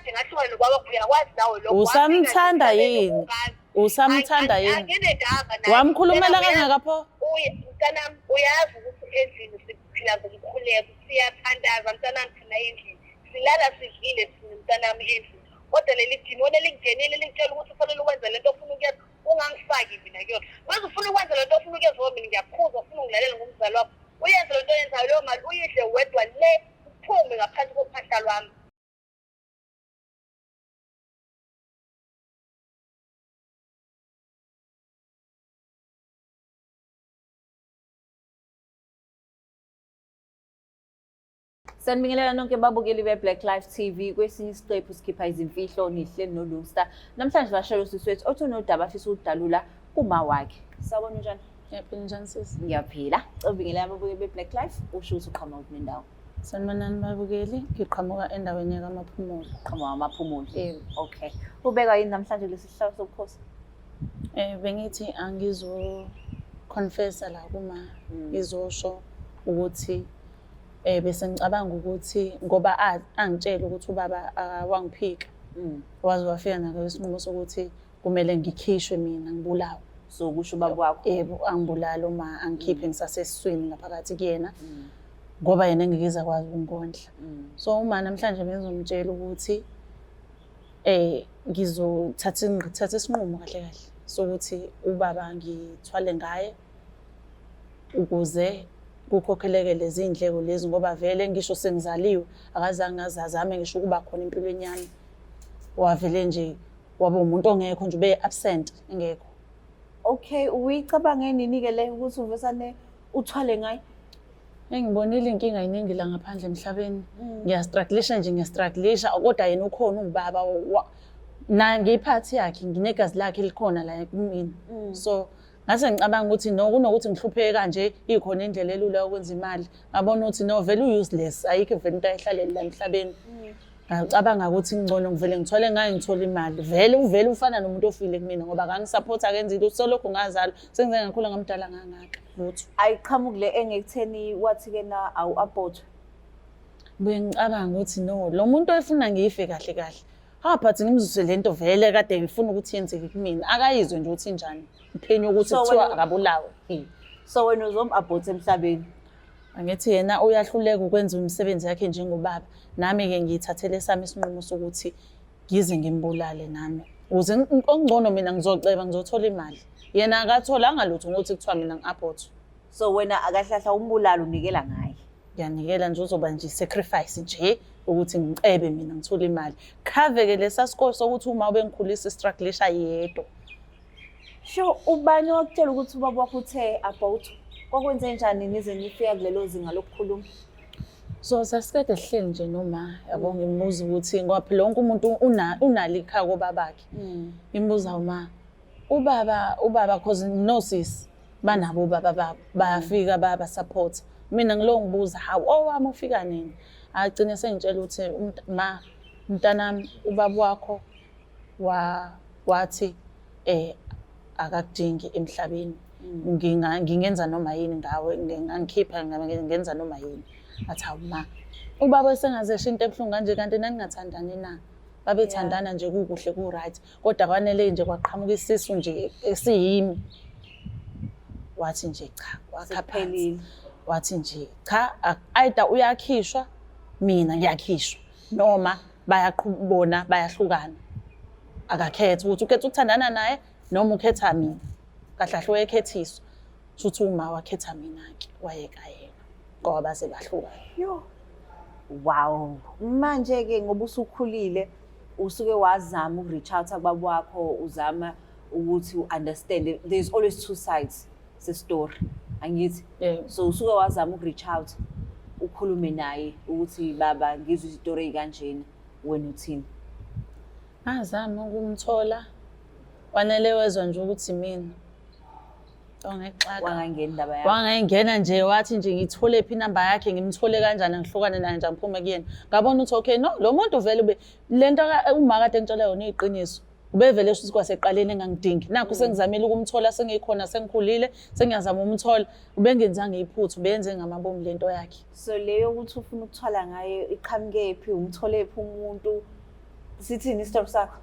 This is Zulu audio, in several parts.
kade ngahlukana nokwakho uyakwazi nawe lokho. Usamthanda yini? Usamthanda yini? Anginendaba naye. Wamkhulumela kangakapho? Mntanami uyazi ukuthi endlini siphila ngokukhuleka, siyathandaza mntanami thina endlini. Silala sidlile thina mntanami endlini. Kodwa leli dimoni elingenile lingitshela ukuthi ufanele ukwenza lento ofuna ukuyenza, ungangifaki mina kuyona. Mase ufuna ukwenza lento ofuna ukuyenza mina ngiyakhuza, ufuna ungilalela ngomzali wakho. Uyenze lento oyenzayo leyo mali uyidle wedwa le uphume ngaphansi kophahla lwami. Sanibingelela nonke babukeli be-Black Life TV. Kwesinye isiqephu sikhipha izimfihlo nihleli noLungsta. Namhlanje bashela usisi wethu othi unodaba afisa ukudalula kuma wakhe. Sawubona njani? Ngiyaphila njani sisi? Ngiyaphila. Ubingelela ababukeli be-Black Life, usho ukuthi uqhamuka kuphi nendawo? Sanibonani babukeli, ngiqhamuka endaweni yakaMaphumulo. Uqhamuka kaMaphumulo. Okay. Ubeka yini namhlanje lesi sihlalo sobukhosi? Bengithi angizo-confessa la kuma, ngizosho ukuthi bese ngicabanga ukuthi ngoba angitshela ukuthi ubaba wangiphika waze wafika nalo isinqumo sokuthi kumele ngikhishwe mina ngibulawe. So kusho ubaba wakho? Yebo, angibulala uma angikhiphe ngisasesiswini ngaphakathi kuyena ngoba yena engeke akwazi ukungondla. So uma namhlanje bengizomtshela ukuthi ngizothatha isinqumo kahle kahle sokuthi ubaba ngithwale ngaye ukuze kukhokheleke lezi ndleko lezi ngoba vele ngisho sengizaliwe akazange ngazazame ngisho ukuba khona empilweni yami. Wavele nje waba umuntu ongekho nje ube absent engekho. Okay, uyicabange nini-ke le ukuthi uvesane uthwale ngaye? Engibonile inkinga yiningi la ngaphandle emhlabeni. Ngiyastrugglisha nje ngiyastrugglisha kodwa yena ukhona ungubaba na ngiphathi yakhe nginegazi lakhe likhona la kumina. So ngase ngicabanga ukuthi no kunokuthi ngihlupheke kanje ikhona indlela elula yokwenza imali. Ngabona ukuthi no vele useless ayikho vele into ayihlalele la emhlabeni. Ngicabanga ukuthi ngcono ngivele ngithole ngaye ngithola imali. Vele ufana nomuntu ofile kumina ngoba akangisupport akenza into solokho ngazalwa sengize ngakhula ngamdala ngangaka lutho. Ayiqhamuki le engekutheni wathi-ke na awu-abort. Bengicabanga ukuthi no lo muntu efuna ngife kahle kahle. Phathi ngimzuse lento vele kade ngifuna ukuthi yenzeke kumina. Akayizwe nje ukuthi njani. Uphenye ukuthi kuthiwa akabulawe. So wena uzom-abort emhlabeni? Angithi yena uyahluleka ukwenza umsebenzi yakhe njengobaba. Nami-ke ngiyithathele sami isinqumo sokuthi ngize ngimbulale nami. Ukuze okungcono mina ngizoceba ngizothola imali. Yena akatholanga lutho ngokuthi kuthiwa mina ngi-abort. So wena akahlahla umbulalo unikela ngaye? Ngiyanikela nje uzoba nje sacrifice nje ukuthi ngicebe mina ngithola imali. Khave-ke lesa sikole sokuthi uma ube ngikhulisa istrugglisha yedwa. Sho ubani wakutshela ukuthi ubaba wakho uthe abort? Kwakwenze njani nize nifika kulelo zinga lokukhuluma? So sasikade sihleli nje noma yabo ngimbuza ukuthi ngoba phela wonke umuntu unalo ikhaya kobabakhe. Ngimbuza uma ubaba cause nosis banabo ubaba babo bayafika baba support. Mina ngilo ngibuza hawu owami ufika nini? Agcine sengitshela ukuthi mntanami ubaba wakho wathi akakudingi emhlabeni. Ngingenza noma yini ngawe ngangikhipha ngenza noma yini. Athi awuma ubaba sengazesha into ebuhlungu kanje kanti naningathandani na babethandana nje kukuhle ku right kodwa kwanele nje kwaqhamuka isisu nje esiyimi. Wathi nje cha wakhaphelile. Wathi nje cha either uyakhishwa mina ngiyakhishwa noma bayaqhubona bayahlukana. Akakhetha ukuthi ukhetha ukuthandana naye noma ukhetha mina. Kahle kahle wayekhethiswa futhi uma wakhetha mina ke wayeka yena ngoba base bahluka. Yo. Wow. Manje ke ngoba usukhulile usuke wazama ukureach out kubaba wakho uzama ukuthi uunderstand there's always two sides se story. Angithi? So usuke wazama ukureach out ukhulume naye ukuthi baba ngizwe istory kanjena wena uthini? Ngazama ukumthola wanele wezwa nje ukuthi mina wangangena indaba yakhe. Wangayingena nje wathi nje ngithole phi inamba yakhe ngimthole kanjani ngihlukane naye nje ngiphume kuyena. Ngabona ukuthi okay no lo muntu vele lento uma kade ngitshela yona iqiniso. Ubevele ukuthi kwaseqaleni engangidingi. Nakho sengizamile ukumthola sengikhona sengikhulile sengiyazama umthola. Ubengenzanga iphuthu benze ngamabomu lento yakhe. So leyo ukuthi ufuna ukuthwala ngaye iqhamuke phi umthole phi umuntu Sithini isitori sakho?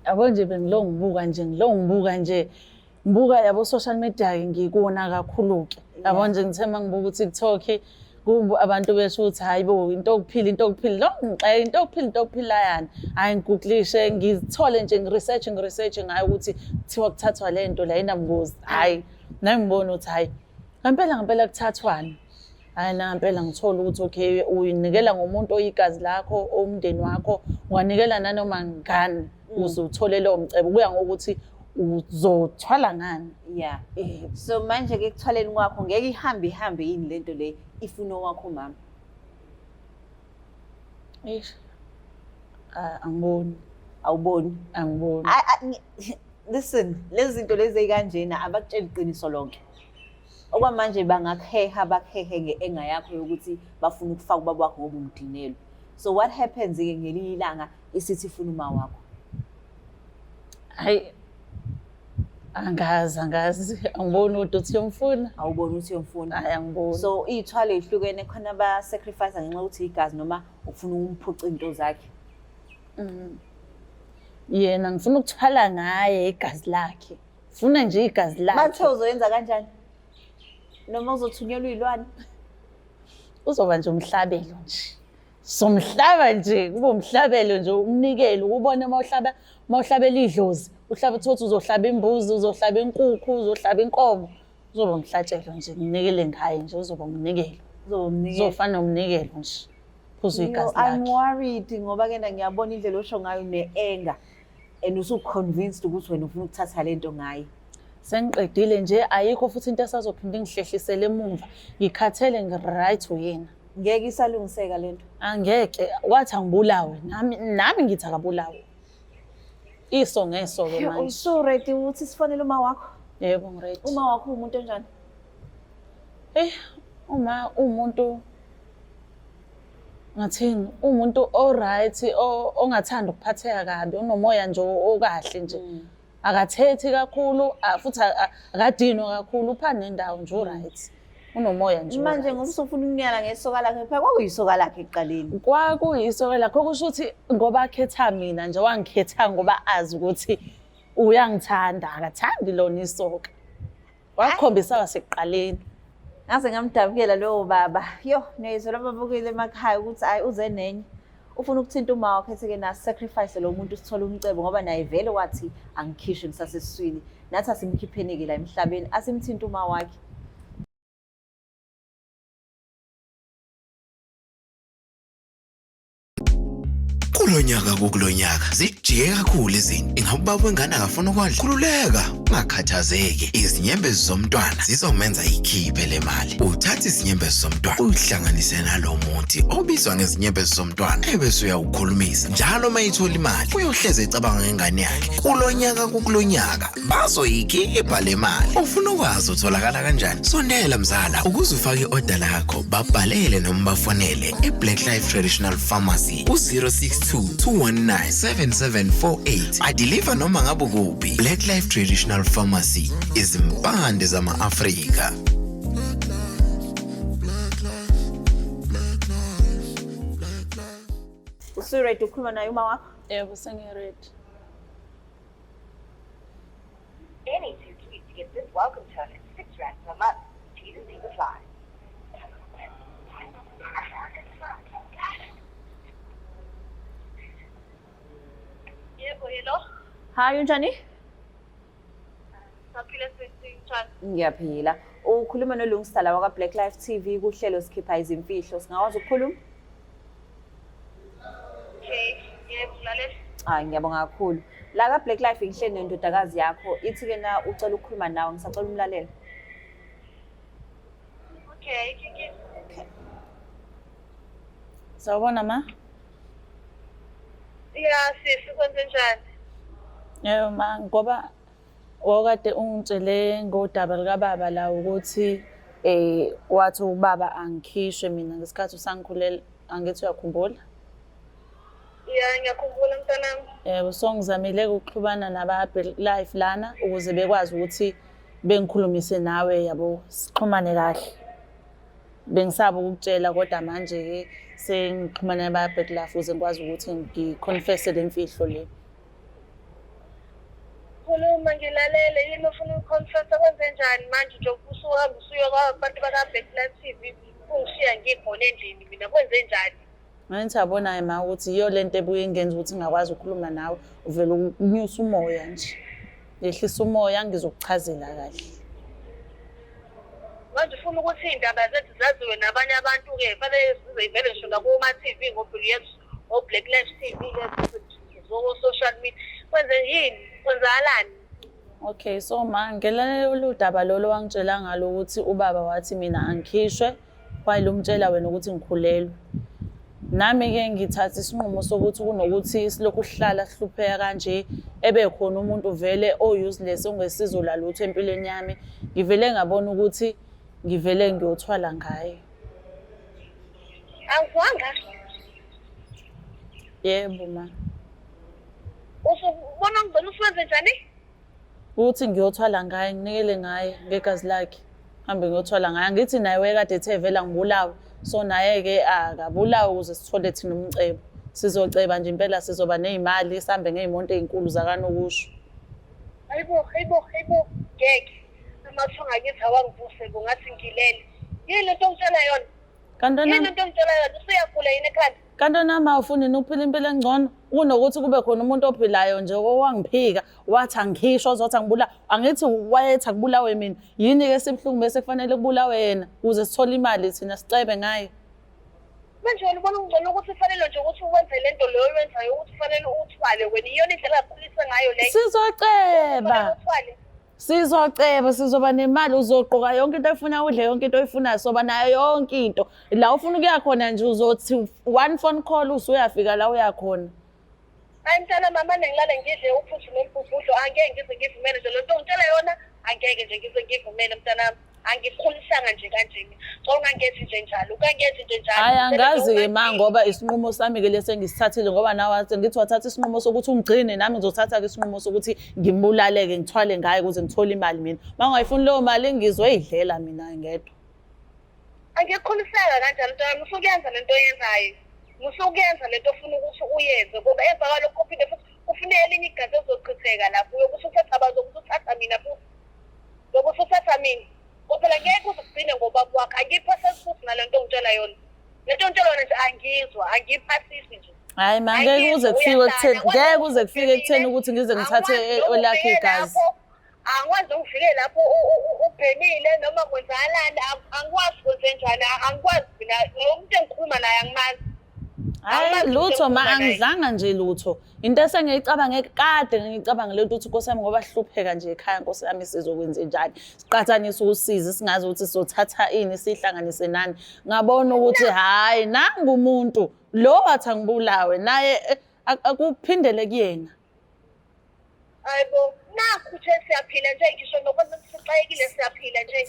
Yabo nje ngibuka nje ngibuka yabo social media ngikona kakhulu-ke. Yabo nje ngithe uma ngibuka u-TikTok abantu besho ukuthi hayi bo into okuphila lo ngixela into okuphila yani. Hayi ngiguglishe ngithole nje ngiresearch ngayo ukuthi kuthiwa kuthathwa lento la inambuzi. Hayi nami ngibona ukuthi hayi ngempela kuthathwani. Hayi ngempela ngithola ukuthi okay uyinikela ngomuntu oyigazi lakho omndeni wakho unganikela nanoma ngani uzothole lo mcebo kuya ngokuthi uzothwala ngani. Yeah. So manje ke kuthwaleni kwakho ngeke ihambe yini lento le ifuna wakho mama? Angiboni. Awuboni? Angiboni. Listen, lezi zinto lezi ezikanjena abakutshela iqiniso lonke. Okwamanje bangakheha bakhehe nge-enga yakho yokuthi bafuna ukufaka ubaba wakho ngoba umdinelo. So what happens ke ngelinye ilanga isithi ifuna uma wakho? Hayi angazi angiboni ukuthi uyomfuna. Awuboni ukuthi uyomfuna? Hayi angiboni. So iy'thwalo ey'hlukene khona aba-sacrifice ngenxa yokuthi igazi noma ufuna umphuca into zakhe? Yena ngifuna ukuthwala ngaye igazi lakhe. Ufuna nje igazi lakhe. Bathe uzoyenza kanjani? Noma uzothunyelwa iy'lwane? Uzoba nje umhlabelo nje. Somhlaba nje kube umhlabelo nje umnikelo ubone mawuhlabela idlozi uhlabe ukuthi uzohlaba imbuzi uzohlaba inkukhu uzohlaba inkomo uzoba umhlatshelo nje nginikele ngaye nje uzoba umnikelo uzofana nomnikelo nje phuzu igazi lakhe. I'm worried ngoba ke ngiyabona indlela osho ngayo ne-anger and usu-convinced ukuthi wena ufuna ukuthatha lento ngaye. Sengiqedile nje ayikho futhi into esazophinda ingihlehlisele emuva ngikhathele ngi-right uyena. Ngeke isalungiseka lento? Angeke wathi angibulawe nami ngithi akabulawe. Iso ngeso-ke manje. Usu-ready ukuthi sifonele uma wakho? Yebo ngi-ready. Uma wakho umuntu onjani? Uma umuntu ngathini umuntu o-right ongathanda ukuphatheka kabi unomoya nje okahle nje. Akathethi kakhulu futhi akadinwa kakhulu uphana nendawo nje u-right. Unomoya nje. Manje ngoba usufuna ukunyala ngesoka lakhe phela kwakuyisoka lakhe ekuqaleni. Kwakuyisoka lakhe okusho ukuthi ngoba akhetha mina nje wangikhetha ngoba azi ukuthi uyangithanda akathandi lona isoka. Wakhombisa wasekuqaleni. Ngaze ngamdabukela lowo baba. Yo niyizwa ababukile emakhaya ukuthi hayi uze nenye. Ufuna ukuthinta uma wakhe ethi-ke na sacrifice lo muntu sithole umcebo ngoba naye vele wathi angikhishe ngisasesiswini. Nathi asimkhipheni-ke la emhlabeni asimthinta uma wakhe. Kulonyaka zijike kakhulu izinto. Ingabe ubaba wengane akafuna ukudla? Khululeka, ungakhathazeki. Izinyembezi zomntwana zizomenza ikhiphe le mali. Uthatha izinyembezi zomntwana uyihlanganise nalo muthi obizwa ngezinyembezi zomntwana ebese uyawukhulumisa. Njalo mayithola imali uyohleze ecabanga ngengane yakhe. Kulonyaka bazoyikhipha le mali. Ufuna ukwazi utholakala kanjani? Sondela mzala ukuze ufake i-order lakho babhalele noma bafonele iBlack Life Traditional Pharmacy u-062 219 7748. Adeliver noma ngabe kuphi. Black Life Traditional Pharmacy izimpande zama-Afrika. Usu-ready ukukhuluma naye uma wakho? Yebo sengi-ready. Any two tweets to get this welcome token, 6 racks a month. T's and C's apply. Yebo, hello. Hayi unjani? Saphila sesitshana. Ngiyaphila. Ukhuluma noLungisala wakwa Black Life TV kuhlelo sikhipha izimfihlo. Singakwazi ukukhuluma? Okay, yebo, lalela. Hayi ngiyabonga kakhulu. La ka Black Life ngihleli nendodakazi yakho ithi-ke na ucela ukukhuluma nawe ngisacela umlalelo. Okay, kiki. Sawubona ma? Yeah, sisi kwenze njani? Yebo ma ngoba wakade ungitshele ngodaba likababa la ukuthi wathi ubaba angikhishwe mina ngesikhathi usangikhulela angithi uyakhumbula? Yeah, ngiyakhumbula mntanami. Yebo so ngizamile ukuxhubana naba-Black Life lana ukuze bekwazi ukuthi bengikhulumise nawe yabo sixhumane kahle. bengisaba ukukutshela kodwa manje-ke sengixhumana nababhekulafu ukuze ngikwazi ukuthi ngiconfesse le mfihlo le. Khuluma ngilalele yini ufuna ukuconfessa kwenze njani manje njengoba usuhamba usuye kwabantu baka-Backlife TV ungishiya ngikhona endlini mina kwenze njani? Ngithi yabonayo ma ukuthi iyo lento ebuye ingenza ukuthi ngingakwazi ukukhuluma nawe uvele unyusa umoya nje. Yehlisa umoya ngizokuchazela kahle. Manje ufuna ukuthi iy'ndaba zethu zaziwe nabanye abantu-ke fanele zivele ngisho nakuma-TV ngo-Brilliant o-Blacklife TV zo-social media kwenze yini kwenzakalani? Okay, so ma ngelalele udaba lolo wangitshela ngalo ukuthi ubaba wathi mina angikhishwe wayilomtshela wena ukuthi ngikhulelwe. Nami-ke ngithatha isinqumo sokuthi kunokuthi silokhu sihlala sihlupheka kanje ebekhona umuntu vele o-useless ongesizo lalutho empilweni yami. Ngivele ngabona ukuthi ngivele ngiyothwala ngaye. Angizwanga. Yebo ma. Usubona ngibona usenze njani? Ukuthi ngiyothwala ngaye nginikele ngaye ngegazi lakhe. Hambe ngiyothwala ngaye. Ngithi naye wekade ethe vela ngibulawa. So naye-ke akabulawa ukuze sithole thina umcebo. Sizoceba nje impela sizoba ney'mali sihambe ngey'monto ey'nkulu zakanokusho. Hayibo. Ngeke. Amathunga akithi awangivuse kungathi ngilele. Yini lento ongitshela yona? Kanti Yini lento ongitshela yona? Usuyagula yini ekhanda? kanti nama ufuna ukuphila impilo engcono kunokuthi kube khona umuntu ophilayo nje owangiphika wathi angikhishwa ozothi angibula angithi wayethi akubulawe mina yini ke sibhlungu bese kufanele kubulawe yena ukuze sithole imali thina sicebe ngayo manje wena ubona ungcono ukuthi kufanele nje ukuthi uwenze lento leyo oyenzayo ukuthi kufanele uthwale wena iyona indlela akhulisa ngayo leyo sizoceba sizoba nemali uzogqoka yonke into efuna udle yonke into oyifunayo soba nayo yonke into la ufuna ukuya khona nje uzothi one phone call usuyafika la uya khona hayi mntana mama ngilale ngidle uphuthu nempuphuhlo angeke ngize ngivumele nje lento ngitshela yona angeke nje ngize ngivumele mntana angikhulisanga nje kanje mina ungangethi nje njalo ukangethi nje njalo hayi angazi ke ma ngoba isinqumo sami ke lese ngisithathile ngoba nawe ngithi wathatha isinqumo sokuthi ungigcine nami ngizothatha ke isinqumo sokuthi ngimbulaleke ngithwale ngaye ukuze ngithole imali mina mangayifuni leyo mali ngizoyidlela mina ngedwa angikhuliseka kanjalo mntana usukuyenza lento oyenzayo musukuyenza lento ofuna ukuthi uyenze ngoba emva kwalokho phinde futhi ufune elinye igazi ezochitheka lapho uyokuthi uthatha abazokuthi uthatha mina futhi zokuthi uthatha mina phela ngeke uzugcine ngoba kwakho angiphasisi futhi nalento ongitshela yona lento ongitshela yona nje angizwa angiphasisi nje hayi mangeke uze kufike ekutheni ngeke uze kufike ekutheni ukuthi ngize ngithathe olakhe igazi angikwazi ukufike lapho ubhenile noma kwenzakalani angikwazi ukwenze njani angikwazi mina nomuntu engikhuluma naye angimazi hayi lutho ma angidlanga nje lutho into esengiyicabanga kade ngicabanga lento ukuthi Nkosi yami ngoba sihlupheka nje ekhaya Nkosi yami sizokwenza njani siqhathanisa usizi singazi ukuthi sizothatha ini sihlanganise nani ngabona ukuthi hayi nanga umuntu lo wathi angibulawe naye akuphindele kuyena hayibo nakho nje siyaphila nje ngisho nokwenza sixayekile siyaphila nje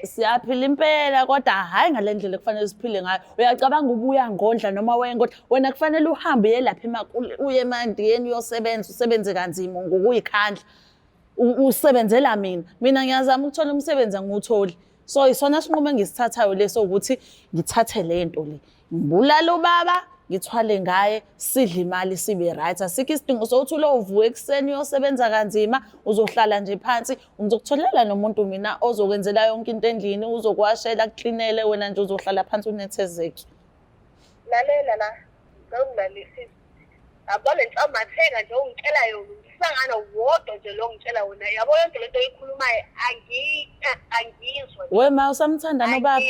siyaphila impela kodwa hayi ngalendlela kufanele siphile ngayo uyacabanga ubuya ngodla noma wengodla wena kufanele uhambe uye lapha emakule uye emandiyeni uyosebenza usebenze kanzima ngokuyikhandla usebenzela mina ngiyazama ukuthola umsebenzi angiwutholi so isona sinqumo engisithathayo leso ukuthi ngithathe lento le ngibulala ubaba ngithwale ngaye sidle imali sibe right asikho isidingo sokuthi lo uvuke ekseni uyosebenza kanzima uzohlala nje phansi ngizokutholela nomuntu mina ozokwenzela yonke into endlini uzokwashela kucleanele wena nje uzohlala phansi unethezeke lalela la ngilalisisa abale ntsamatheka nje ungitshela yona sangana wodwa nje lo ngitshela wona yabo yonke lento oyikhulumayo angizwa wema usamthanda nobaba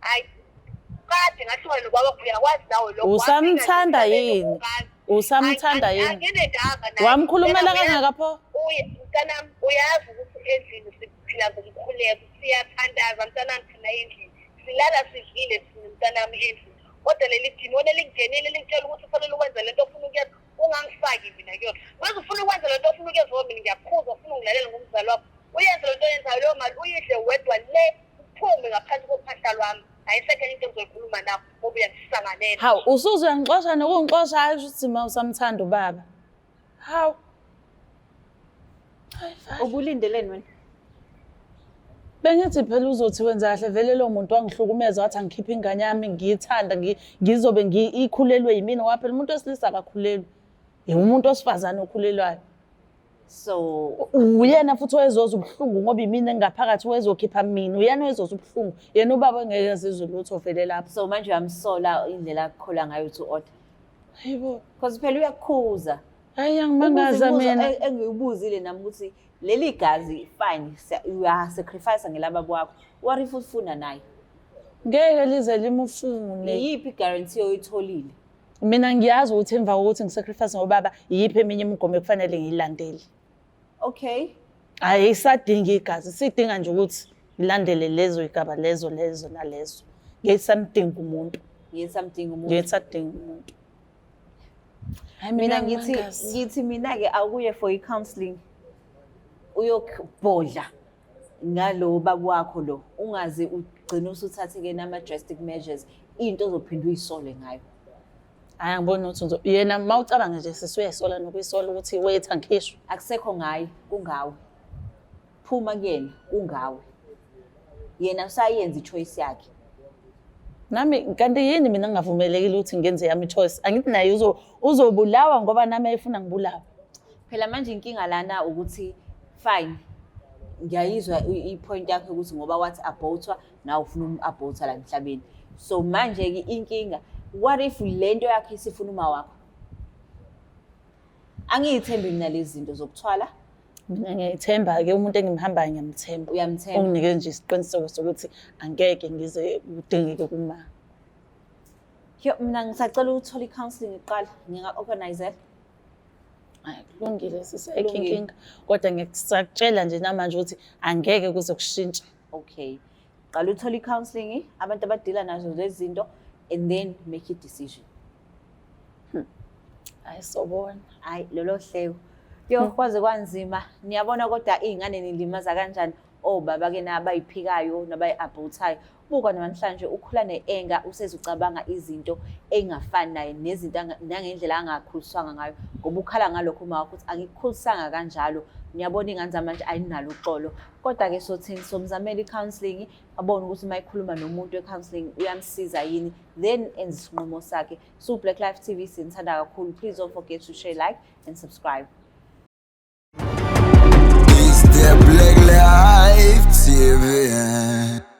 hayi kade ngathiwa nobaba uyakwazi nawe lo usamthanda yini wamkhulumela kangakapho mntanami uyazi ukuthi endlini siphila ngomkhuleko siyathandaza mntanami thina endlini silala sidlile thina mntanami endlini kodwa leli dini wona lingenile lintshela ukuthi kufanele ukwenza lento ofuna ukuyenza ungangifaki mina kuyona manje ufuna ukwenza lento ofuna ukuyenza mina ngiyakhuza ufuna ungilalela ngomzali wakho uyenze lento oyenzayo leyo mali uyidle wedwa le uphume ngaphansi kophahla lwami ayisekho into engizoyikhuluma nawe ngoba uyangihlanganela hawu usuze uyangixosha nokungixosha hayi ukuthi ma usamthanda ubaba hawu ubulindeleni wena Bengithi phela uzothi wenza kahle vele lo muntu wangihlukumeza wathi angikhiphe ingane yami ngiyithanda ngizobe ikhulelwe yimina ngoba phela umuntu wesilisa akakhulelwe. Umuntu osifazane okhulelwayo. So Uyena futhi oyezoza ubuhlungu ngoba imina engaphakathi wezokhipha mina. Uyena oyezoza ubuhlungu. Yena ubaba engeke azizwe lutho vele lapho. so manje uyamsola indlela akukhola ngayo to order. Hayibo. Because phela uyakukhuza. Hayi angimangaza mina. Engiyibuzile nami ukuthi leli gazi fine uyasacrifice ngelaba kwakho. What if ufuna naye? Ngeke lize limufune. Yiphi guarantee oyitholile? Mina ngiyazi ukuthi emva kokuthi ngisacrifice ngobaba yiphi eminye imigomo ekufanele ngiyilandele. Okay. Ayisadinga igazi, sidinga nje ukuthi ngilandele lezo igaba lezo nalezo. Ngeyisamdinga umuntu. Something umuntu. Ngeyisadinga umuntu. Hayi Mina ngithi mina ke akuye for i-counseling. Uyokubhodla ngalo baba wakho lo. Ungaze ugcine usuthathe nama drastic measures into ozophinda uyisole ngayo. Hayi ngibona ukuthi yena mawucabanga nje sisuyesola nokuyisola ukuthi wethu angikhishwe. Akusekho ngaye kungawe. Phuma kuyena kungawe. Yena usayenza ichoice yakhe. Nami kanti yini mina ngingavumelekile ukuthi ngenze yami choice. Angithi naye uzobulawa ngoba nami efuna ngibulawa. Phela manje inkinga lana ukuthi fine. Ngiyayizwa ipoint yakhe ukuthi ngoba wathi abortwa nawe ufuna umabortha la emhlabeni. So manje ke inkinga what if lento yakhe isifuna uma wakho? Angiyithembi mina lezi zinto zokuthwala. Mina ngiyithemba ke umuntu engimhambayo ngiyamthemba. Uyamthemba. Unginike nje isiqiniseko sokuthi angeke ngize udingeke kuma. Mina ngisacela ukuthola i-counseling iqala nginga-organize. Hayi kulungile sisekinkinga kodwa ngiyakusatshela nje namanje ukuthi angeke kuze kushintshe. Okay. Qala uthola i-counseling abantu abadila nazo lezi zinto and then make a decision. Hayi sobona. Hayi lolo hlelo. Kwaze kwanzima. Niyabona kodwa izingane nilimaza kanjani obaba ke nabayiphikayo nabayi-abortayo. Buka namhlanje ukhula ne-anger usezucabanga izinto engafani naye nezinto nangendlela angakhuliswanga ngayo ngoba ukhala ngalokho uma ukuthi angikukhulisanga kanjalo. Niyabona ingane zamanje ayinalo uxolo kodwa ke sothini somzamela i-counseling abone ukuthi mayikhuluma nomuntu we-counseling uyamsiza yini then enza isinqumo sakhe. So Black Life TV sinthanda kakhulu. Please don't forget to share, like and subscribe. It's the Black Life TV.